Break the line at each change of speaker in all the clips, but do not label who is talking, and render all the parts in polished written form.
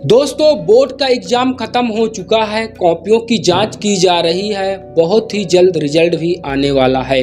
दोस्तों, बोर्ड का एग्ज़ाम ख़त्म हो चुका है। कॉपियों की जांच की जा रही है। बहुत ही जल्द रिजल्ट भी आने वाला है।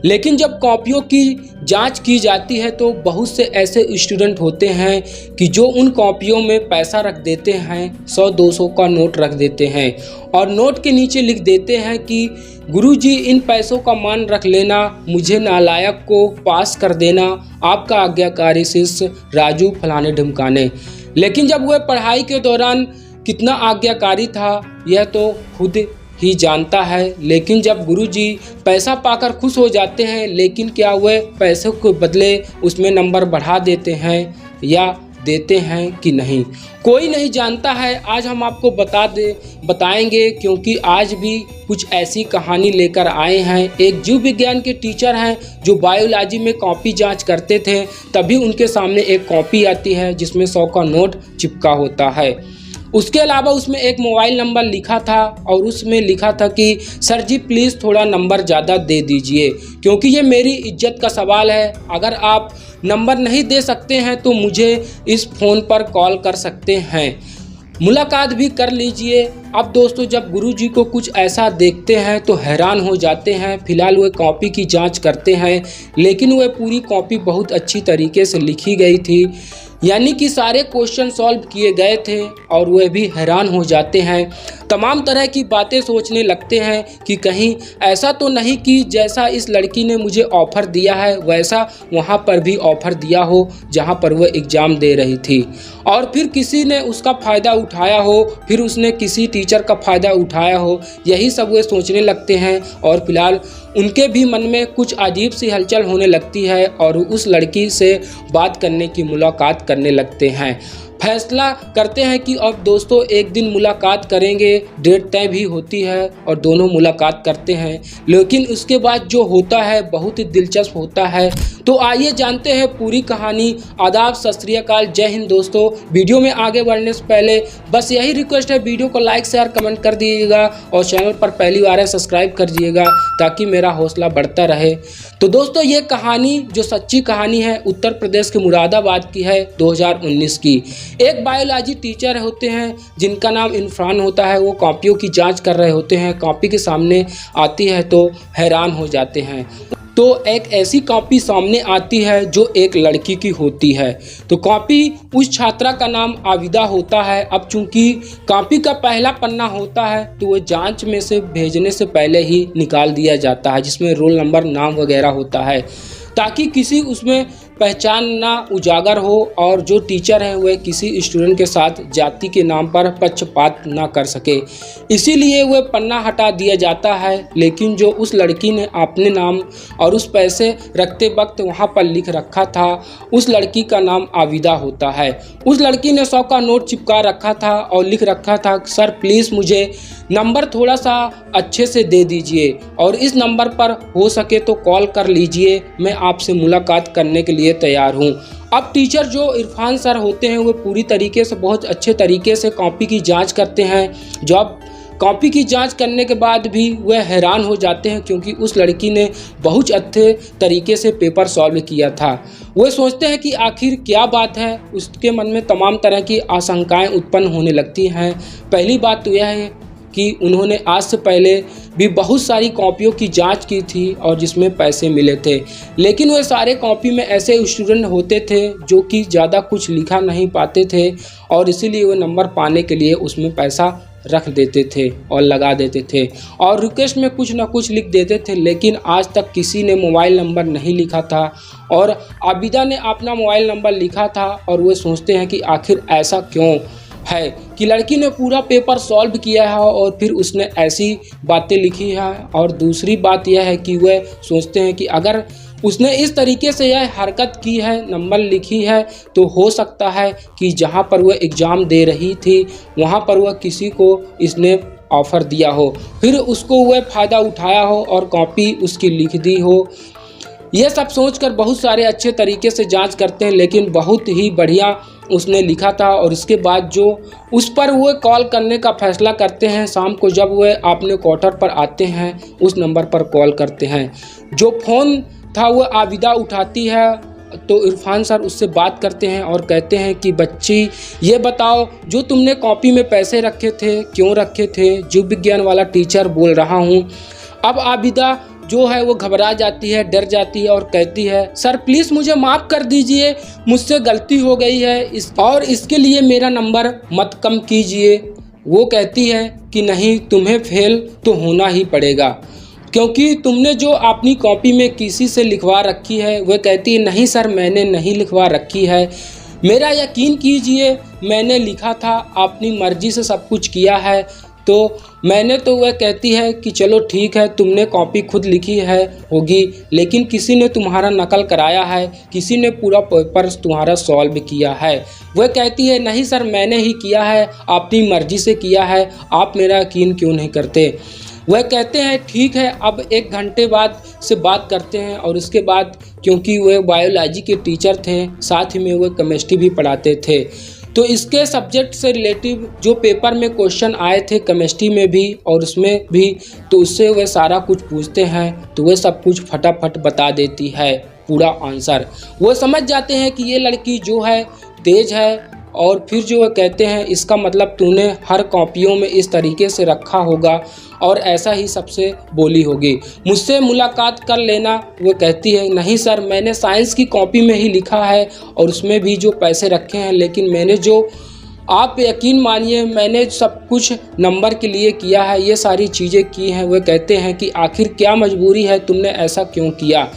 लेकिन जब कॉपियों की जांच की जाती है तो बहुत से ऐसे स्टूडेंट होते हैं कि जो उन कॉपियों में पैसा रख देते हैं, 100-200 का नोट रख देते हैं और नोट के नीचे लिख देते हैं कि गुरुजी इन पैसों का मान रख लेना, मुझे नालायक को पास कर देना, आपका आज्ञाकारी शिष्य राजू फलाने ढिमकाने। लेकिन जब वह पढ़ाई के दौरान कितना आज्ञाकारी था यह तो खुद ही जानता है। लेकिन जब गुरुजी पैसा पाकर खुश हो जाते हैं, लेकिन क्या वह पैसों के बदले उसमें नंबर बढ़ा देते हैं या देते हैं कि नहीं, कोई नहीं जानता है। आज हम आपको बताएंगे, क्योंकि आज भी कुछ ऐसी कहानी लेकर आए हैं। एक जीव विज्ञान के टीचर हैं जो बायोलॉजी में कॉपी जांच करते थे, तभी उनके सामने एक कॉपी आती है जिसमें 100 का नोट चिपका होता है। उसके अलावा उसमें एक मोबाइल नंबर लिखा था और उसमें लिखा था कि सर जी प्लीज़ थोड़ा नंबर ज़्यादा दे दीजिए, क्योंकि ये मेरी इज्जत का सवाल है। अगर आप नंबर नहीं दे सकते हैं तो मुझे इस फ़ोन पर कॉल कर सकते हैं, मुलाकात भी कर लीजिए। अब दोस्तों, जब गुरुजी को कुछ ऐसा देखते हैं तो हैरान हो जाते हैं। फिलहाल वे कॉपी की जांच करते हैं, लेकिन वह पूरी कॉपी बहुत अच्छी तरीके से लिखी गई थी, यानी कि सारे क्वेश्चन सॉल्व किए गए थे और वह भी हैरान हो जाते हैं। तमाम तरह की बातें सोचने लगते हैं कि कहीं ऐसा तो नहीं कि जैसा इस लड़की ने मुझे ऑफ़र दिया है वैसा वहाँ पर भी ऑफ़र दिया हो जहाँ पर वह एग्ज़ाम दे रही थी, और फिर किसी ने उसका फ़ायदा उठाया हो, फिर उसने किसी टीचर का फ़ायदा उठाया हो। यही सब वे सोचने लगते हैं और फिलहाल उनके भी मन में कुछ अजीब सी हलचल होने लगती है और उस लड़की से बात करने की मुलाकात करने लगते हैं। फैसला करते हैं कि अब दोस्तों एक दिन मुलाकात करेंगे। डेट तय भी होती है और दोनों मुलाकात करते हैं, लेकिन उसके बाद जो होता है बहुत ही दिलचस्प होता है। तो आइए जानते हैं पूरी कहानी। आदाब, सत श्री अकाल, जय हिंद। दोस्तों, वीडियो में आगे बढ़ने से पहले बस यही रिक्वेस्ट है, वीडियो को लाइक शेयर कमेंट कर दीजिएगा और चैनल पर पहली बार है सब्सक्राइब कर दीजिएगा ताकि मेरा हौसला बढ़ता रहे। तो दोस्तों, ये कहानी जो सच्ची कहानी है उत्तर प्रदेश के मुरादाबाद की है, 2019 की। एक बायोलॉजी टीचर होते हैं जिनका नाम इरफान होता है। वो कॉपियों की जांच कर रहे होते हैं। कॉपी के सामने आती है तो हैरान हो जाते हैं। तो एक ऐसी कॉपी सामने आती है जो एक लड़की की होती है। तो कॉपी उस छात्रा का नाम आबिदा होता है। अब चूंकि कॉपी का पहला पन्ना होता है तो वो जांच में से भेजने से पहले ही निकाल दिया जाता है, जिसमें रोल नंबर, नाम वगैरह होता है, ताकि किसी उसमें पहचान ना उजागर हो और जो टीचर हैं वह किसी स्टूडेंट के साथ जाति के नाम पर पक्षपात ना कर सके। इसीलिए वह पन्ना हटा दिया जाता है। लेकिन जो उस लड़की ने अपने नाम और उस पैसे रखते वक्त वहाँ पर लिख रखा था, उस लड़की का नाम आबिदा होता है। उस लड़की ने 100 का नोट चिपका रखा था और लिख रखा था, सर प्लीज़ मुझे नंबर थोड़ा सा अच्छे से दे दीजिए और इस नंबर पर हो सके तो कॉल कर लीजिए, मैं आपसे मुलाकात करने के लिए तैयार हूँ। अब टीचर जो इरफान सर होते हैं वो पूरी तरीके से, बहुत अच्छे तरीके से कॉपी की जांच करते हैं। जब कॉपी की जांच करने के बाद भी वह हैरान हो जाते हैं, क्योंकि उस लड़की ने बहुत अच्छे तरीके से पेपर सॉल्व किया था। वह सोचते हैं कि आखिर क्या बात है। उसके मन में तमाम तरह की आशंकाएं उत्पन्न होने लगती हैं। पहली बात तो यह है कि उन्होंने आज से पहले भी बहुत सारी कॉपियों की जांच की थी और जिसमें पैसे मिले थे, लेकिन वह सारे कॉपी में ऐसे स्टूडेंट होते थे जो कि ज़्यादा कुछ लिखा नहीं पाते थे और इसीलिए वह नंबर पाने के लिए उसमें पैसा रख देते थे और लगा देते थे और रिक्वेस्ट में कुछ ना कुछ लिख देते थे। लेकिन आज तक किसी ने मोबाइल नंबर नहीं लिखा था और आबिदा ने अपना मोबाइल नंबर लिखा था और वे सोचते हैं कि आखिर ऐसा क्यों है कि लड़की ने पूरा पेपर सॉल्व किया है और फिर उसने ऐसी बातें लिखी है। और दूसरी बात यह है कि वह सोचते हैं कि अगर उसने इस तरीके से यह हरकत की है, नंबर लिखी है, तो हो सकता है कि जहां पर वह एग्ज़ाम दे रही थी वहां पर वह किसी को इसने ऑफ़र दिया हो, फिर उसको वह फ़ायदा उठाया हो और कॉपी उसकी लिख दी हो। यह सब सोचकर बहुत सारे अच्छे तरीके से जांच करते हैं, लेकिन बहुत ही बढ़िया उसने लिखा था। और इसके बाद जो उस पर वो कॉल करने का फैसला करते हैं, शाम को जब वह अपने क्वार्टर पर आते हैं उस नंबर पर कॉल करते हैं। जो फ़ोन था वह आबिदा उठाती है तो इरफान सर उससे बात करते हैं और कहते हैं कि बच्ची ये बताओ, जो तुमने कॉपी में पैसे रखे थे क्यों रखे थे? जीव विज्ञान वाला टीचर बोल रहा हूँ। अब आबिदा जो है वो घबरा जाती है, डर जाती है और कहती है सर प्लीज़ मुझे माफ़ कर दीजिए, मुझसे गलती हो गई है और इसके लिए मेरा नंबर मत कम कीजिए। वो कहती है कि नहीं, तुम्हें फेल तो होना ही पड़ेगा, क्योंकि तुमने जो अपनी कॉपी में किसी से लिखवा रखी है। वह कहती है नहीं सर, मैंने नहीं लिखवा रखी है, मेरा यकीन कीजिए, मैंने लिखा था, अपनी मर्ज़ी से सब कुछ किया है। तो मैंने तो वह कहती है कि चलो ठीक है, तुमने कॉपी खुद लिखी है होगी, लेकिन किसी ने तुम्हारा नकल कराया है, किसी ने पूरा पेपर तुम्हारा सॉल्व किया है। वह कहती है नहीं सर, मैंने ही किया है, अपनी मर्ज़ी से किया है, आप मेरा यकीन क्यों नहीं करते? वह कहते हैं ठीक है, अब 1 घंटे बाद से बात करते हैं। और उसके बाद क्योंकि वह बायोलॉजी के टीचर थे, साथ ही में वह केमिस्ट्री भी पढ़ाते थे, तो इसके सब्जेक्ट से रिलेटिव जो पेपर में क्वेश्चन आए थे केमिस्ट्री में भी और उसमें भी, तो उससे वह सारा कुछ पूछते हैं, तो वह सब कुछ फटाफट बता देती है पूरा आंसर। वो समझ जाते हैं कि ये लड़की जो है तेज है, और फिर जो वह कहते हैं इसका मतलब तूने हर कॉपियों में इस तरीके से रखा होगा और ऐसा ही सबसे बोली होगी, मुझसे मुलाकात कर लेना। वो कहती है नहीं सर, मैंने साइंस की कॉपी में ही लिखा है और उसमें भी जो पैसे रखे हैं, लेकिन मैंने जो, आप यकीन मानिए, मैंने सब कुछ नंबर के लिए किया है, ये सारी चीज़ें की हैं। वह कहते हैं कि आखिर क्या मजबूरी है, तुमने ऐसा क्यों किया?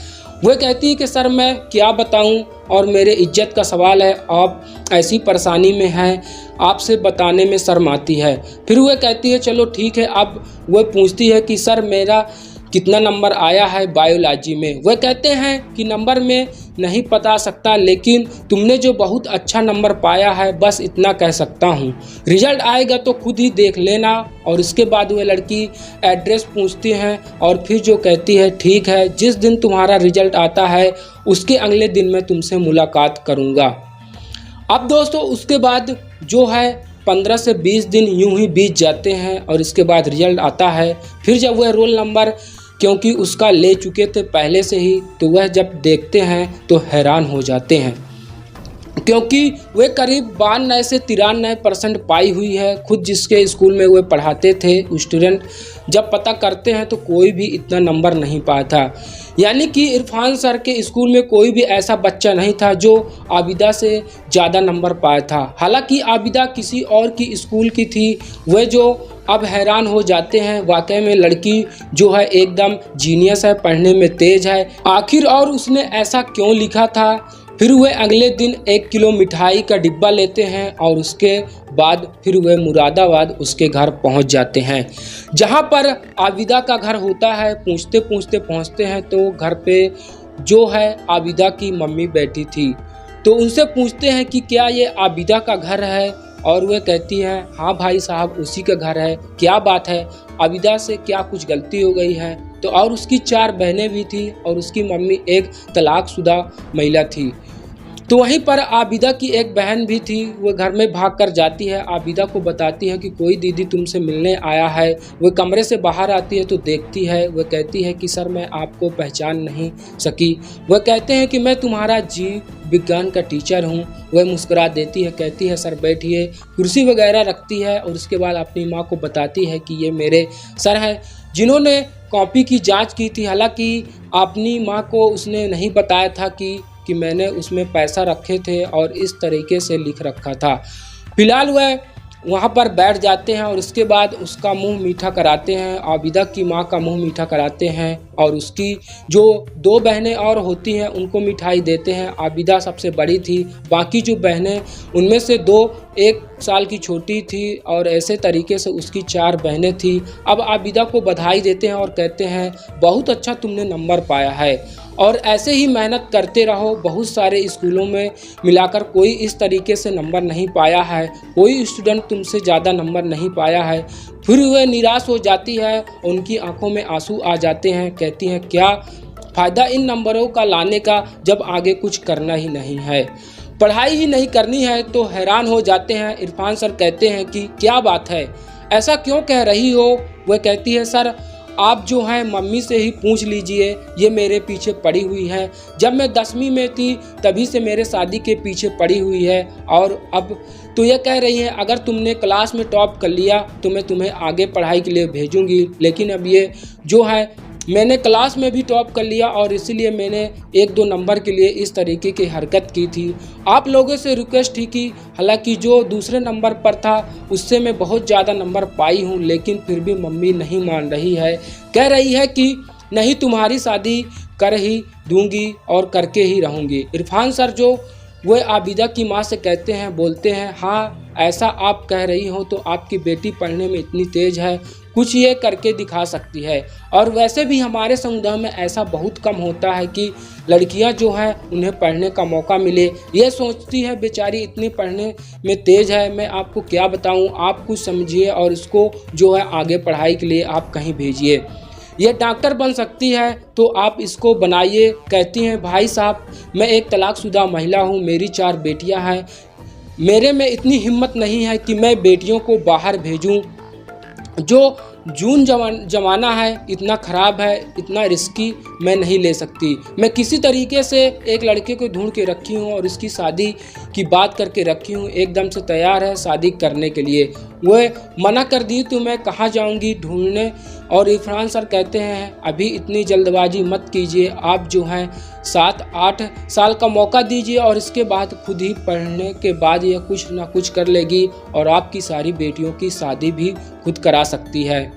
वह कहती है कि सर मैं क्या बताऊं, और मेरे इज्जत का सवाल है, आप ऐसी परेशानी में हैं, आपसे बताने में शर्म आती है। फिर वह कहती है चलो ठीक है। अब वह पूछती है कि सर मेरा कितना नंबर आया है बायोलॉजी में? वह कहते हैं कि नंबर में नहीं बता सकता, लेकिन तुमने जो बहुत अच्छा नंबर पाया है बस इतना कह सकता हूँ, रिजल्ट आएगा तो खुद ही देख लेना। और इसके बाद वह लड़की एड्रेस पूछती हैं और फिर जो कहती है ठीक है, जिस दिन तुम्हारा रिजल्ट आता है उसके अगले दिन मैं तुमसे मुलाकात करूँगा। अब दोस्तों उसके बाद जो है 15 से 20 दिन यूं ही बीत जाते हैं और इसके बाद रिजल्ट आता है। फिर जब वह रोल नंबर, क्योंकि उसका ले चुके थे पहले से ही, तो वह जब देखते हैं तो हैरान हो जाते हैं, क्योंकि वे करीब 92 से 93% पाई हुई है। खुद जिसके स्कूल में वे पढ़ाते थे स्टूडेंट, जब पता करते हैं तो कोई भी इतना नंबर नहीं पाया था। यानी कि इरफान सर के स्कूल में कोई भी ऐसा बच्चा नहीं था जो आबिदा से ज़्यादा नंबर पाया था। हालांकि आबिदा किसी और की स्कूल की थी। वह जो अब हैरान हो जाते हैं, वाकई में लड़की जो है एकदम जीनियस है, पढ़ने में तेज है, आखिर और उसने ऐसा क्यों लिखा था। फिर वे अगले दिन 1 किलो मिठाई का डिब्बा लेते हैं और उसके बाद फिर वे मुरादाबाद उसके घर पहुंच जाते हैं, जहां पर आबिदा का घर होता है। पूछते पूछते पहुंचते हैं तो घर पे जो है आबिदा की मम्मी बैठी थी, तो उनसे पूछते हैं कि क्या ये आबिदा का घर है? और वे कहती है हाँ भाई साहब, उसी का घर है। क्या बात है, आबिदा से क्या कुछ गलती हो गई है? तो और उसकी 4 बहनें भी थी और उसकी मम्मी एक तलाकशुदा महिला थी। तो वहीं पर आबिदा की एक बहन भी थी, वो घर में भाग कर जाती है, आबिदा को बताती है कि कोई दीदी तुमसे मिलने आया है। वो कमरे से बाहर आती है तो देखती है, वह कहती है कि सर मैं आपको पहचान नहीं सकी। वह कहते हैं कि मैं तुम्हारा जीव विज्ञान का टीचर हूँ। वह मुस्कुरा देती है, कहती है सर बैठिए, कुर्सी वगैरह रखती है और उसके बाद अपनी माँ को बताती है कि ये मेरे सर हैं जिन्होंने कॉपी की जाँच की थी। हालाँकि अपनी माँ को उसने नहीं बताया था कि मैंने उसमें पैसा रखे थे और इस तरीके से लिख रखा था। फिलहाल वह वहाँ पर बैठ जाते हैं और उसके बाद उसका मुंह मीठा कराते हैं, आबिदा की माँ का मुंह मीठा कराते हैं और उसकी जो 2 बहनें और होती हैं उनको मिठाई देते हैं। आबिदा सबसे बड़ी थी, बाकी जो बहनें उनमें से 2 1 साल की छोटी थी और ऐसे तरीके से उसकी 4 बहनें थी। अब आबिदा को बधाई देते हैं और कहते हैं बहुत अच्छा तुमने नंबर पाया है और ऐसे ही मेहनत करते रहो। बहुत सारे स्कूलों में मिलाकर कोई इस तरीके से नंबर नहीं पाया है, कोई स्टूडेंट तुमसे ज़्यादा नंबर नहीं पाया है। फिर वह निराश हो जाती है, उनकी आंखों में आंसू आ जाते हैं। कहती हैं क्या फ़ायदा इन नंबरों का लाने का जब आगे कुछ करना ही नहीं है, पढ़ाई ही नहीं करनी है। तो हैरान हो जाते हैं। इरफान सर कहते हैं कि क्या बात है, ऐसा क्यों कह रही हो? वह कहती है सर आप जो है मम्मी से ही पूछ लीजिए, ये मेरे पीछे पड़ी हुई है। जब मैं 10वीं में थी तभी से मेरे शादी के पीछे पड़ी हुई है, और अब तो ये कह रही है अगर तुमने क्लास में टॉप कर लिया तो मैं तुम्हें आगे पढ़ाई के लिए भेजूंगी। लेकिन अब ये जो है मैंने क्लास में भी टॉप कर लिया और इसीलिए मैंने 1-2 नंबर के लिए इस तरीके की हरकत की थी। आप लोगों से रिक्वेस्ट थी कि हालांकि जो दूसरे नंबर पर था उससे मैं बहुत ज़्यादा नंबर पाई हूँ, लेकिन फिर भी मम्मी नहीं मान रही है। कह रही है कि नहीं, तुम्हारी शादी कर ही दूंगी और करके ही रहूँगी। इरफान सर जो वो आबिदा की माँ से कहते हैं, बोलते हैं हाँ ऐसा आप कह रही हो तो आपकी बेटी पढ़ने में इतनी तेज़ है, कुछ ये करके दिखा सकती है। और वैसे भी हमारे समुदाय में ऐसा बहुत कम होता है कि लड़कियां जो हैं उन्हें पढ़ने का मौका मिले। ये सोचती है बेचारी इतनी पढ़ने में तेज़ है, मैं आपको क्या बताऊं, आप कुछ समझिए और इसको जो है आगे पढ़ाई के लिए आप कहीं भेजिए। ये डॉक्टर बन सकती है तो आप इसको बनाइए। कहती हैं भाई साहब मैं एक तलाकशुदा महिला हूँ, मेरी 4 बेटियाँ हैं, मेरे में इतनी हिम्मत नहीं है कि मैं बेटियों को बाहर भेजूं। जो जून जमाना है इतना ख़राब है, इतना रिस्की मैं नहीं ले सकती। मैं किसी तरीके से एक लड़के को ढूंढ के रखी हूँ और इसकी शादी की बात करके रखी हूँ, एकदम से तैयार है शादी करने के लिए। वह मना कर दी तो मैं कहाँ जाऊँगी ढूंढने। और इरफान सर कहते हैं अभी इतनी जल्दबाजी मत कीजिए, आप जो हैं 7-8 साल का मौका दीजिए और इसके बाद खुद ही पढ़ने के बाद यह कुछ ना कुछ कर लेगी और आपकी सारी बेटियों की शादी भी खुद करा सकती है,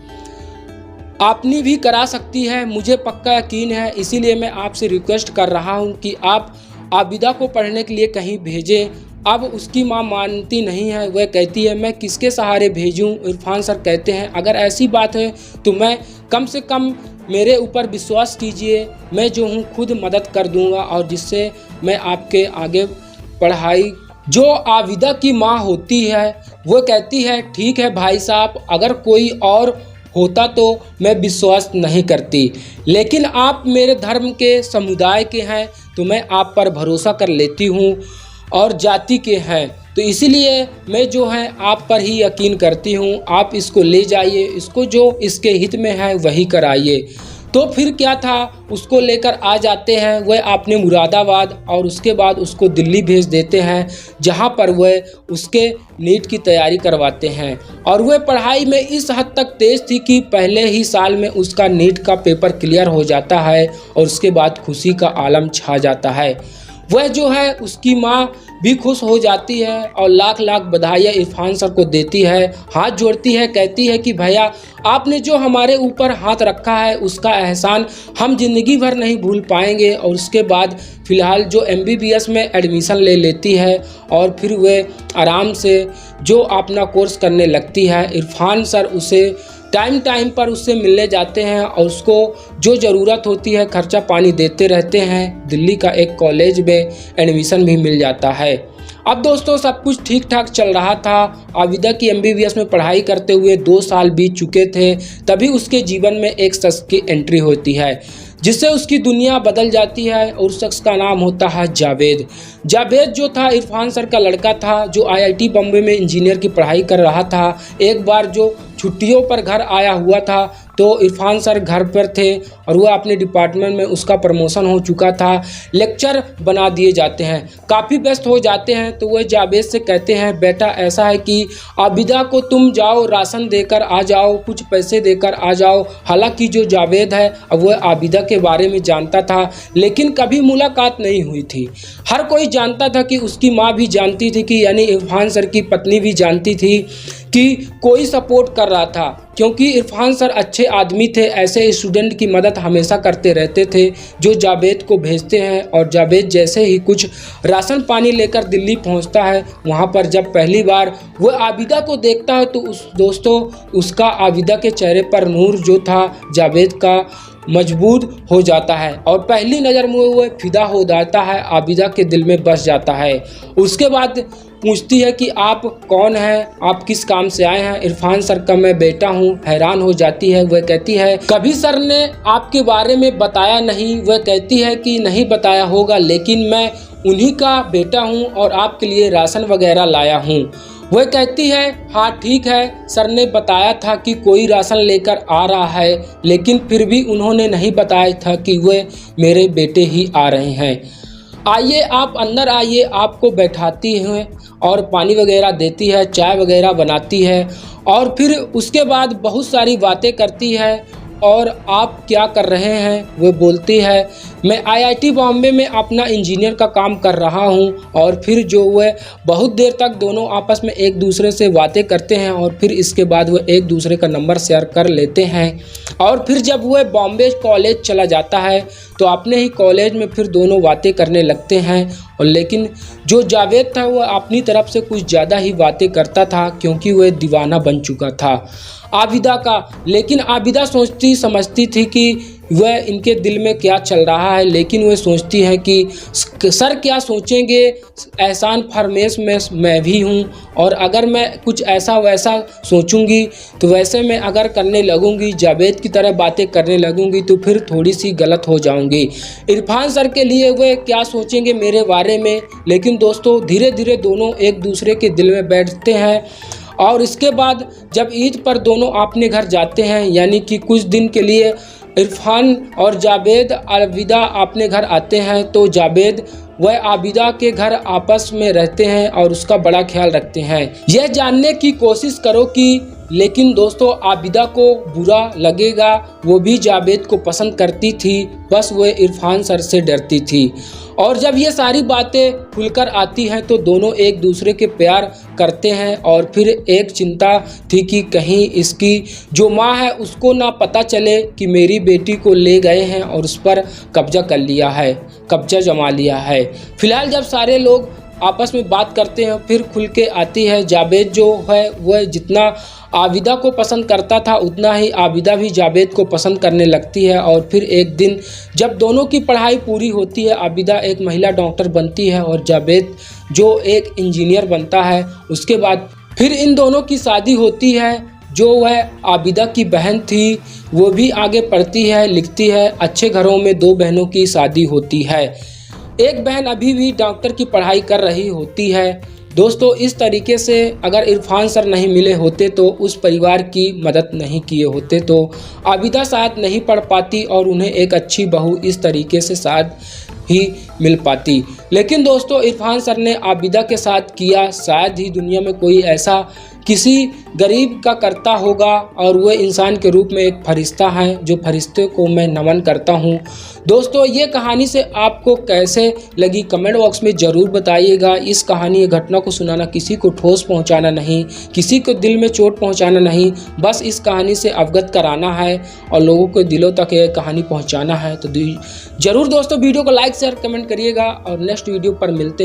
आपने भी करा सकती है, मुझे पक्का यकीन है। इसीलिए मैं आपसे रिक्वेस्ट कर रहा हूं कि आप आबिदा को पढ़ने के लिए कहीं भेजें। अब उसकी मां मानती नहीं है, वह कहती है मैं किसके सहारे भेजूं। इरफान सर कहते हैं अगर ऐसी बात है तो मैं कम से कम मेरे ऊपर विश्वास कीजिए, मैं जो हूं खुद मदद कर दूंगा और जिससे मैं आपके आगे पढ़ाई। जो आबिदा की मां होती है वो कहती है ठीक है भाई साहब, अगर कोई और होता तो मैं विश्वास नहीं करती, लेकिन आप मेरे धर्म के समुदाय के हैं तो मैं आप पर भरोसा कर लेती हूँ और जाति के हैं तो इसीलिए मैं जो है आप पर ही यकीन करती हूँ। आप इसको ले जाइए, इसको जो इसके हित में है वही कराइए। तो फिर क्या था, उसको लेकर आ जाते हैं वह आपने मुरादाबाद और उसके बाद उसको दिल्ली भेज देते हैं, जहां पर वह उसके नीट की तैयारी करवाते हैं। और वह पढ़ाई में इस हद तक तेज़ थी कि पहले ही साल में उसका नीट का पेपर क्लियर हो जाता है और उसके बाद खुशी का आलम छा जाता है। वह जो है उसकी माँ भी खुश हो जाती है और लाख लाख बधाइयाँ इरफान सर को देती है, हाथ जोड़ती है, कहती है कि भैया आपने जो हमारे ऊपर हाथ रखा है उसका एहसान हम ज़िंदगी भर नहीं भूल पाएंगे। और उसके बाद फ़िलहाल जो MBBS में एडमिशन ले लेती है और फिर वह आराम से जो अपना कोर्स करने लगती है। इरफान सर उसे टाइम पर उससे मिलने जाते हैं और उसको जो ज़रूरत होती है खर्चा पानी देते रहते हैं। दिल्ली का एक कॉलेज में एडमिशन भी मिल जाता है। अब दोस्तों सब कुछ ठीक ठाक चल रहा था। आबिदा की MBBS में पढ़ाई करते हुए 2 साल बीत चुके थे, तभी उसके जीवन में एक शख्स की एंट्री होती है जिससे उसकी दुनिया बदल जाती है और उस शख्स का नाम होता है जावेद। जावेद जो था इरफान सर का लड़का था जो IIT बम्बे में इंजीनियर की पढ़ाई कर रहा था। एक बार जो छुट्टियों पर घर आया हुआ था तो इरफान सर घर पर थे और वह अपने डिपार्टमेंट में उसका प्रमोशन हो चुका था, लेक्चर बना दिए जाते हैं, काफ़ी व्यस्त हो जाते हैं। तो वह जावेद से कहते हैं बेटा ऐसा है कि आबिदा को तुम जाओ राशन देकर आ जाओ, कुछ पैसे देकर आ जाओ। हालांकि जो जावेद है अब वह आबिदा के बारे में जानता था लेकिन कभी मुलाकात नहीं हुई थी। हर कोई जानता था कि उसकी माँ भी जानती थी कि यानी इरफान सर की पत्नी भी जानती थी कि कोई सपोर्ट कर रहा था, क्योंकि इरफान सर अच्छे आदमी थे, ऐसे स्टूडेंट की मदद हमेशा करते रहते थे जो जावेद को भेजते हैं। और जावेद जैसे ही कुछ राशन पानी लेकर दिल्ली पहुंचता है, वहां पर जब पहली बार वह आबिदा को देखता है तो दोस्तों उसका आबिदा के चेहरे पर नूर जो था जावेद का मजबूत हो जाता है और पहली नज़र में वह फिदा हो जाता है, आबिदा के दिल में बस जाता है। उसके बाद पूछती है कि आप कौन हैं, आप किस काम से आए हैं। इरफान सर का मैं बेटा हूं। हैरान हो जाती है, वह कहती है कभी सर ने आपके बारे में बताया नहीं। वह कहती है कि नहीं बताया होगा, लेकिन मैं उन्हीं का बेटा हूँ और आपके लिए राशन वगैरह लाया हूँ। वह कहती है हाँ ठीक है, सर ने बताया था कि कोई राशन लेकर आ रहा है, लेकिन फिर भी उन्होंने नहीं बताया था कि वह मेरे बेटे ही आ रहे हैं। आइए आप अंदर आइए, आपको बैठाती है और पानी वगैरह देती है, चाय वगैरह बनाती है और फिर उसके बाद बहुत सारी बातें करती है। और आप क्या कर रहे हैं, वो बोलती है मैं आईआईटी बॉम्बे में अपना इंजीनियर का काम कर रहा हूं। और फिर जो वह बहुत देर तक दोनों आपस में एक दूसरे से बातें करते हैं और फिर इसके बाद वह एक दूसरे का नंबर शेयर कर लेते हैं। और फिर जब वह बॉम्बे कॉलेज चला जाता है तो अपने ही कॉलेज में फिर दोनों बातें करने लगते हैं। और लेकिन जो जावेद था वह अपनी तरफ से कुछ ज़्यादा ही बातें करता था, क्योंकि वह दीवाना बन चुका था आबिदा का। लेकिन आबिदा सोचती समझती थी कि वह इनके दिल में क्या चल रहा है, लेकिन वह सोचती है कि सर क्या सोचेंगे, एहसान फरमेश में मैं भी हूँ, और अगर मैं कुछ ऐसा वैसा सोचूंगी तो वैसे मैं अगर करने लगूंगी, जावेद की तरह बातें करने लगूंगी तो फिर थोड़ी सी गलत हो जाऊंगी। इरफान सर के लिए वह क्या सोचेंगे मेरे बारे में। लेकिन दोस्तों धीरे धीरे दोनों एक दूसरे के दिल में बैठते हैं। और इसके बाद जब ईद पर दोनों अपने घर जाते हैं, यानी कि कुछ दिन के लिए इरफान और जावेद आबिदा अपने घर आते हैं, तो जावेद वह आबिदा के घर आपस में रहते हैं और उसका बड़ा ख्याल रखते हैं। यह जानने की कोशिश करो कि लेकिन दोस्तों आबिदा को बुरा लगेगा, वो भी जावेद को पसंद करती थी, बस वह इरफान सर से डरती थी। और जब ये सारी बातें खुलकर आती हैं तो दोनों एक दूसरे के प्यार करते हैं। और फिर एक चिंता थी कि कहीं इसकी जो माँ है उसको ना पता चले कि मेरी बेटी को ले गए हैं और उस पर कब्जा कर लिया है, कब्जा जमा लिया है। फिलहाल जब सारे लोग आपस में बात करते हैं फिर खुल के आती है। जावेद जो है वह जितना आबिदा को पसंद करता था उतना ही आबिदा भी जावेद को पसंद करने लगती है। और फिर एक दिन जब दोनों की पढ़ाई पूरी होती है, आबिदा एक महिला डॉक्टर बनती है और जावेद जो एक इंजीनियर बनता है, उसके बाद फिर इन दोनों की शादी होती है। जो वह आबिदा की बहन थी वो भी आगे पढ़ती है, लिखती है। अच्छे घरों में दो बहनों की शादी होती है। एक बहन अभी भी डॉक्टर की पढ़ाई कर रही होती है। दोस्तों इस तरीके से अगर इरफान सर नहीं मिले होते तो उस परिवार की मदद नहीं किए होते तो आबिदा शायद नहीं पढ़ पाती और उन्हें एक अच्छी बहू इस तरीके से शायद ही मिल पाती। लेकिन दोस्तों इरफान सर ने आबिदा के साथ किया, शायद ही दुनिया में कोई ऐसा किसी गरीब का करता होगा। और वह इंसान के रूप में एक फरिश्ता है, जो फरिश्ते को मैं नमन करता हूँ। दोस्तों ये कहानी से आपको कैसे लगी कमेंट बॉक्स में ज़रूर बताइएगा। इस कहानी या घटना को सुनाना किसी को ठोस पहुँचाना नहीं, किसी को दिल में चोट पहुँचाना नहीं, बस इस कहानी से अवगत कराना है और लोगों के दिलों तक ये कहानी पहुँचाना है। तो ज़रूर दोस्तों वीडियो को लाइक शेयर कमेंट करिएगा और नेक्स्ट वीडियो पर मिलते हैं।